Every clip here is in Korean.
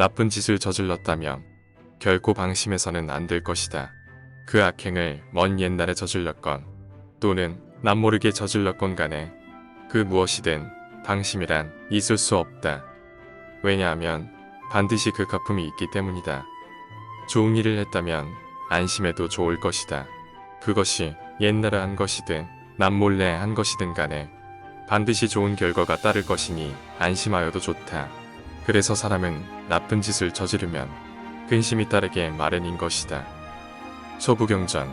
나쁜 짓을 저질렀다면 결코 방심해서는 안 될 것이다. 그 악행을 먼 옛날에 저질렀건 또는 남모르게 저질렀건 간에 그 무엇이든 방심이란 있을 수 없다. 왜냐하면 반드시 그 거품이 있기 때문이다. 좋은 일을 했다면 안심해도 좋을 것이다. 그것이 옛날에 한 것이든 남몰래 한 것이든 간에 반드시 좋은 결과가 따를 것이니 안심하여도 좋다. 그래서 사람은 나쁜 짓을 저지르면 근심이 따르게 마련인 것이다. 소부경전.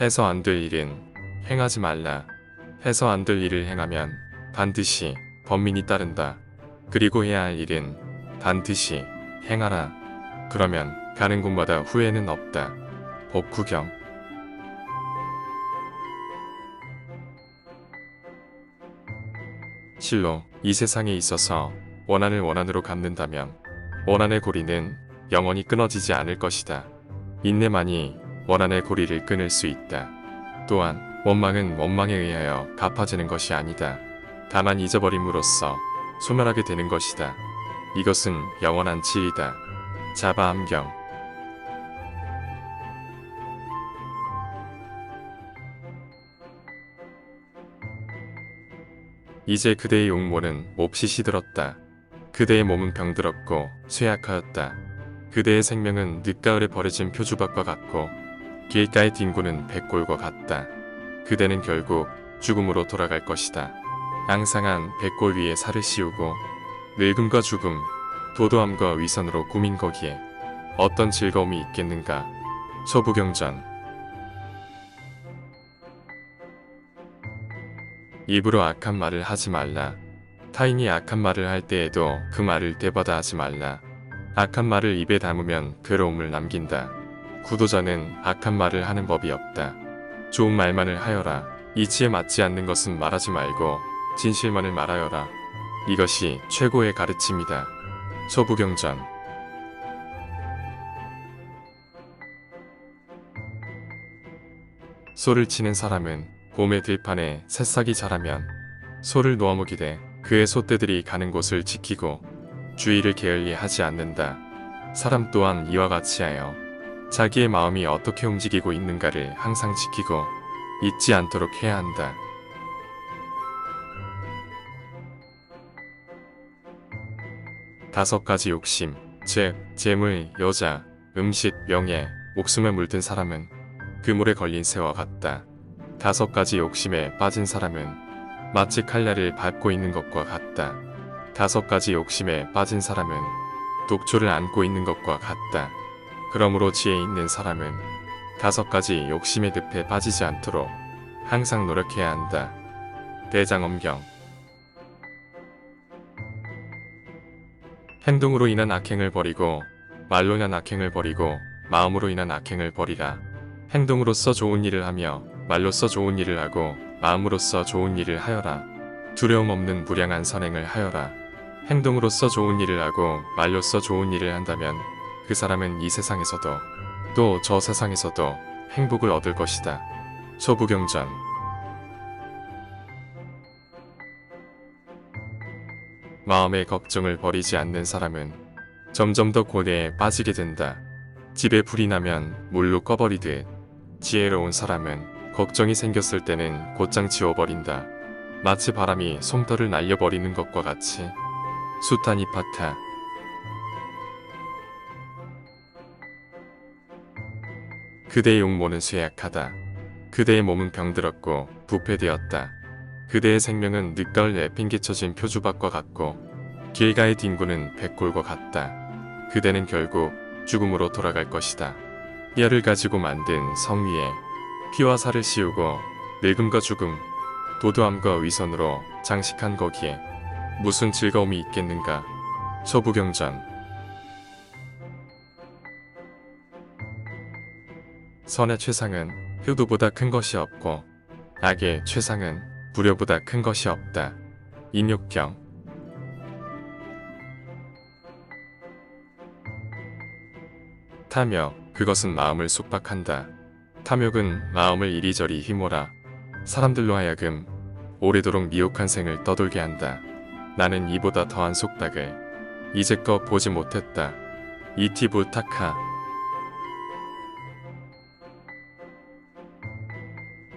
해서 안 될 일은 행하지 말라. 해서 안 될 일을 행하면 반드시 번민이 따른다. 그리고 해야 할 일은 반드시 행하라. 그러면 가는 곳마다 후회는 없다. 법구경. 실로 이 세상에 있어서 원한을 원한으로 갚는다면 원한의 고리는 영원히 끊어지지 않을 것이다. 인내만이 원한의 고리를 끊을 수 있다. 또한 원망은 원망에 의하여 갚아지는 것이 아니다. 다만 잊어버림으로써 소멸하게 되는 것이다. 이것은 영원한 진리다. 자바암경. 이제 그대의 용모는 몹시 시들었다. 그대의 몸은 병들었고 쇠약하였다. 그대의 생명은 늦가을에 버려진 표주밭과 같고 길가의 뒹구는 백골과 같다. 그대는 결국 죽음으로 돌아갈 것이다. 앙상한 백골 위에 살을 씌우고 늙음과 죽음, 도도함과 위선으로 꾸민 거기에 어떤 즐거움이 있겠는가. 소부경전. 입으로 악한 말을 하지 말라. 타인이 악한 말을 할 때에도 그 말을 되받아 하지 말라. 악한 말을 입에 담으면 괴로움을 남긴다. 구도자는 악한 말을 하는 법이 없다. 좋은 말만을 하여라. 이치에 맞지 않는 것은 말하지 말고 진실만을 말하여라. 이것이 최고의 가르침이다. 소부경전. 소를 치는 사람은 봄의 들판에 새싹이 자라면 소를 놓아먹이되 그의 소떼들이 가는 곳을 지키고 주의를 게을리 하지 않는다. 사람 또한 이와 같이 하여 자기의 마음이 어떻게 움직이고 있는가를 항상 지키고 잊지 않도록 해야 한다. 다섯 가지 욕심, 즉 재물, 여자, 음식, 명예, 목숨에 물든 사람은 그물에 걸린 새와 같다. 다섯 가지 욕심에 빠진 사람은 마치 칼날을 밟고 있는 것과 같다. 다섯 가지 욕심에 빠진 사람은 독초를 안고 있는 것과 같다. 그러므로 지혜 있는 사람은 다섯 가지 욕심의 늪에 빠지지 않도록 항상 노력해야 한다. 대장엄경. 행동으로 인한 악행을 버리고 말로 인한 악행을 버리고 마음으로 인한 악행을 버리라. 행동으로써 좋은 일을 하며 말로써 좋은 일을 하고 마음으로써 좋은 일을 하여라. 두려움 없는 무량한 선행을 하여라. 행동으로써 좋은 일을 하고 말로써 좋은 일을 한다면 그 사람은 이 세상에서도 또 저 세상에서도 행복을 얻을 것이다. 소부경전. 마음의 걱정을 버리지 않는 사람은 점점 더 고뇌에 빠지게 된다. 집에 불이 나면 물로 꺼버리듯 지혜로운 사람은 걱정이 생겼을 때는 곧장 지워버린다. 마치 바람이 솜털을 날려버리는 것과 같이. 수타니파타. 그대의 용모는 쇠약하다. 그대의 몸은 병들었고 부패되었다. 그대의 생명은 늦가을 내팽개쳐진 표주밭과 같고 길가의 뒹구는 백골과 같다. 그대는 결국 죽음으로 돌아갈 것이다. 뼈를 가지고 만든 성 위에 피와 살을 씌우고 늙음과 죽음, 도도함과 위선으로 장식한 거기에 무슨 즐거움이 있겠는가. 소부경전. 선의 최상은 효도보다 큰 것이 없고 악의 최상은 불효보다 큰 것이 없다. 인욕경. 탐욕, 그것은 마음을 속박한다. 탐욕은 마음을 이리저리 휘몰아 사람들로 하여금 오래도록 미혹한 생을 떠돌게 한다. 나는 이보다 더한 속닥을 이제껏 보지 못했다. 이티부타카.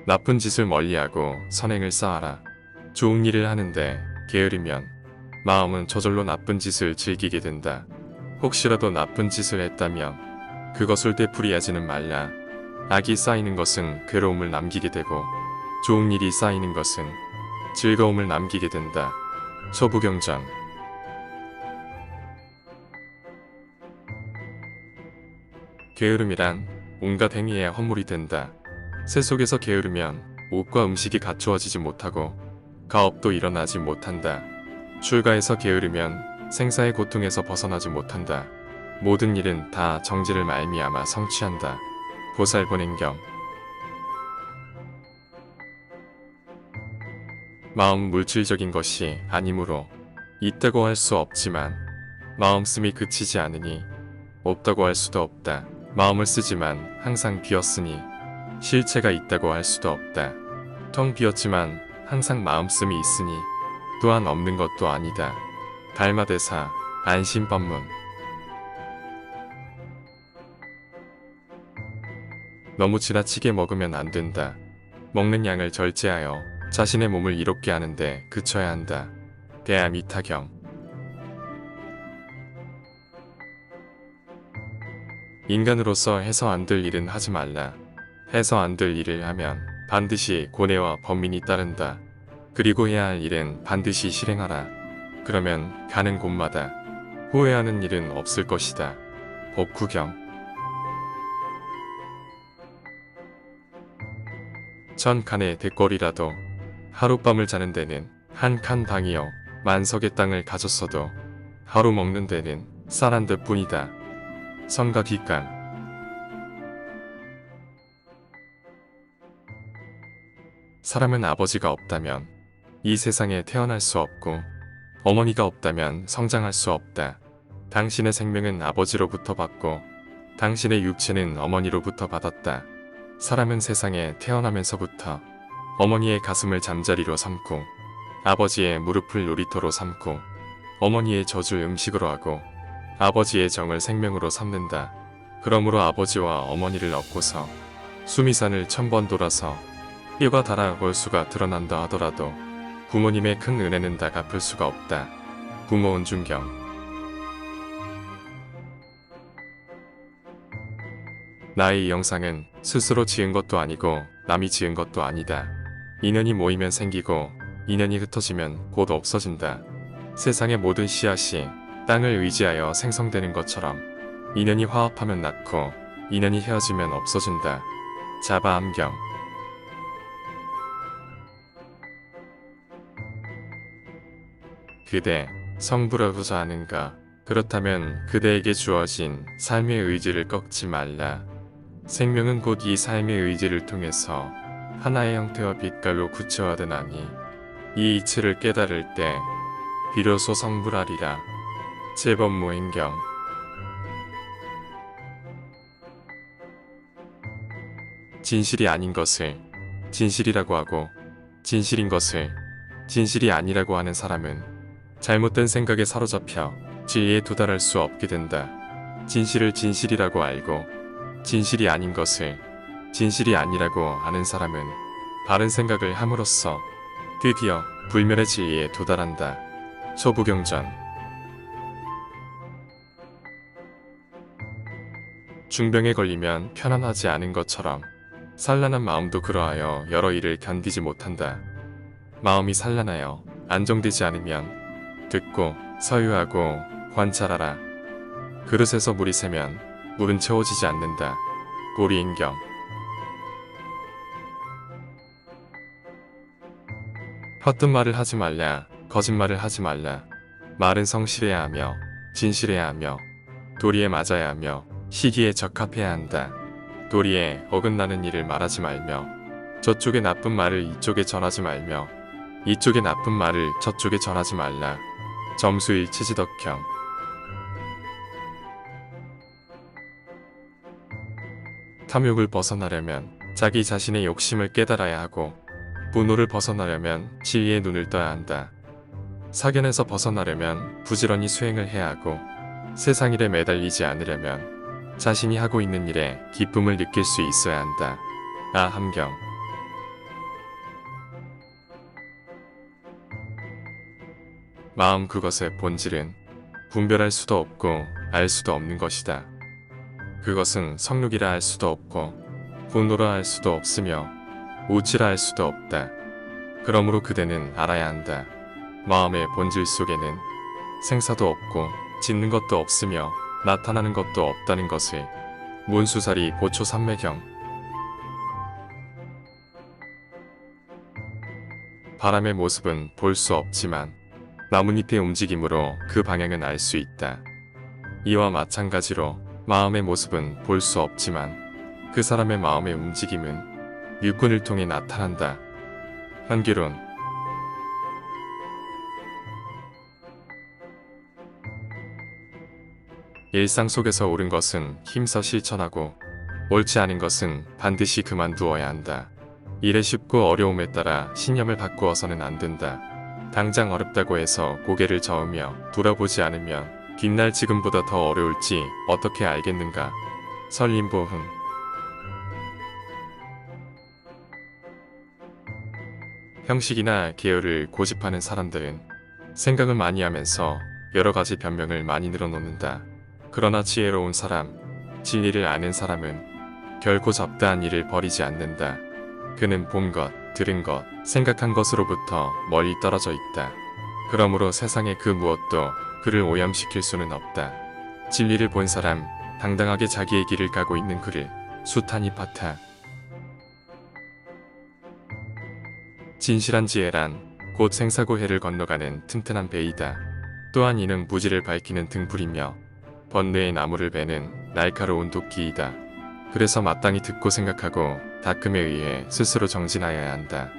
나쁜 짓을 멀리하고 선행을 쌓아라. 좋은 일을 하는데 게으르면 마음은 저절로 나쁜 짓을 즐기게 된다. 혹시라도 나쁜 짓을 했다면 그것을 되풀이하지는 말라. 악이 쌓이는 것은 괴로움을 남기게 되고 좋은 일이 쌓이는 것은 즐거움을 남기게 된다. 소부경전. 게으름이란 온갖 행위의 허물이 된다. 새 속에서 게으르면 옷과 음식이 갖추어지지 못하고 가업도 일어나지 못한다. 출가에서 게으르면 생사의 고통에서 벗어나지 못한다. 모든 일은 다 정지를 말미암아 성취한다. 보살본행경. 마음 물질적인 것이 아니므로 있다고 할 수 없지만 마음씀이 그치지 않으니 없다고 할 수도 없다. 마음을 쓰지만 항상 비었으니 실체가 있다고 할 수도 없다. 텅 비었지만 항상 마음씀이 있으니 또한 없는 것도 아니다. 달마대사 안심법문. 너무 지나치게 먹으면 안 된다. 먹는 양을 절제하여 자신의 몸을 이롭게 하는데 그쳐야 한다. 대아미타경. 인간으로서 해서 안 될 일은 하지 말라. 해서 안 될 일을 하면 반드시 고뇌와 번민이 따른다. 그리고 해야 할 일은 반드시 실행하라. 그러면 가는 곳마다 후회하는 일은 없을 것이다. 법구경. 천 칸의 대궐이라도 하룻밤을 자는 데는 한 칸 방이요 만석의 땅을 가졌어도 하루 먹는 데는 쌀 한 대 뿐이다. 성가기간. 사람은 아버지가 없다면 이 세상에 태어날 수 없고 어머니가 없다면 성장할 수 없다. 당신의 생명은 아버지로부터 받고 당신의 육체는 어머니로부터 받았다. 사람은 세상에 태어나면서부터 어머니의 가슴을 잠자리로 삼고 아버지의 무릎을 놀이터로 삼고 어머니의 젖을 음식으로 하고 아버지의 정을 생명으로 삼는다. 그러므로 아버지와 어머니를 얻고서 수미산을 1000번 돌아서 뼈가 닳아 골수가 드러난다 하더라도 부모님의 큰 은혜는 다 갚을 수가 없다. 부모 은중경. 나의 이 영상은 스스로 지은 것도 아니고 남이 지은 것도 아니다. 인연이 모이면 생기고 인연이 흩어지면 곧 없어진다. 세상의 모든 씨앗이 땅을 의지하여 생성되는 것처럼 인연이 화합하면 낳고 인연이 헤어지면 없어진다. 자바암경. 그대 성불하고자 하는가? 그렇다면 그대에게 주어진 삶의 의지를 꺾지 말라. 생명은 곧 이 삶의 의지를 통해서 하나의 형태와 빛깔로 구체화되나니 이 이치를 깨달을 때 비로소 성불하리라. 제법무행경. 진실이 아닌 것을 진실이라고 하고 진실인 것을 진실이 아니라고 하는 사람은 잘못된 생각에 사로잡혀 진리에 도달할 수 없게 된다. 진실을 진실이라고 알고 진실이 아닌 것을 진실이 아니라고 아는 사람은 바른 생각을 함으로써 드디어 불멸의 진리에 도달한다. 소부경전. 중병에 걸리면 편안하지 않은 것처럼 산란한 마음도 그러하여 여러 일을 견디지 못한다. 마음이 산란하여 안정되지 않으면 듣고 서유하고 관찰하라. 그릇에서 물이 새면 물은 채워지지 않는다. 고리인경. 헛된 말을 하지 말라. 거짓말을 하지 말라. 말은 성실해야 하며 진실해야 하며 도리에 맞아야 하며 시기에 적합해야 한다. 도리에 어긋나는 일을 말하지 말며 저쪽의 나쁜 말을 이쪽에 전하지 말며 이쪽의 나쁜 말을 저쪽에 전하지 말라. 점수일치지덕형. 탐욕을 벗어나려면 자기 자신의 욕심을 깨달아야 하고 분노를 벗어나려면 지위의 눈을 떠야 한다. 사견에서 벗어나려면 부지런히 수행을 해야 하고 세상 일에 매달리지 않으려면 자신이 하고 있는 일에 기쁨을 느낄 수 있어야 한다. 함경. 마음 그것의 본질은 분별할 수도 없고 알 수도 없는 것이다. 그것은 성욕이라 할 수도 없고 분노라 할 수도 없으며 우치라 할 수도 없다. 그러므로 그대는 알아야 한다. 마음의 본질 속에는 생사도 없고 짓는 것도 없으며 나타나는 것도 없다는 것을. 문수사리 보초삼매경. 바람의 모습은 볼 수 없지만 나뭇잎의 움직임으로 그 방향은 알 수 있다. 이와 마찬가지로 마음의 모습은 볼 수 없지만 그 사람의 마음의 움직임은 육군을 통해 나타난다. 현기론. 일상 속에서 옳은 것은 힘써 실천하고 옳지 않은 것은 반드시 그만두어야 한다. 일에 쉽고 어려움에 따라 신념을 바꾸어서는 안 된다. 당장 어렵다고 해서 고개를 저으며 돌아보지 않으면 뒷날 지금보다 더 어려울지 어떻게 알겠는가. 설림보흥. 형식이나 계율을 고집하는 사람들은 생각을 많이 하면서 여러 가지 변명을 많이 늘어놓는다. 그러나 지혜로운 사람, 진리를 아는 사람은 결코 잡다한 일을 벌이지 않는다. 그는 본 것, 들은 것, 생각한 것으로부터 멀리 떨어져 있다. 그러므로 세상의 그 무엇도 그를 오염시킬 수는 없다. 진리를 본 사람, 당당하게 자기의 길을 가고 있는 그를 수타니 파타. 진실한 지혜란 곧 생사고해를 건너가는 튼튼한 배이다. 또한 이는 무지를 밝히는 등불이며 번뇌의 나무를 베는 날카로운 도끼이다. 그래서 마땅히 듣고 생각하고 닦음에 의해 스스로 정진하여야 한다.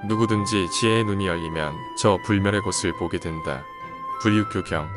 누구든지 지혜의 눈이 열리면 저 불멸의 곳을 보게 된다. 불유교경.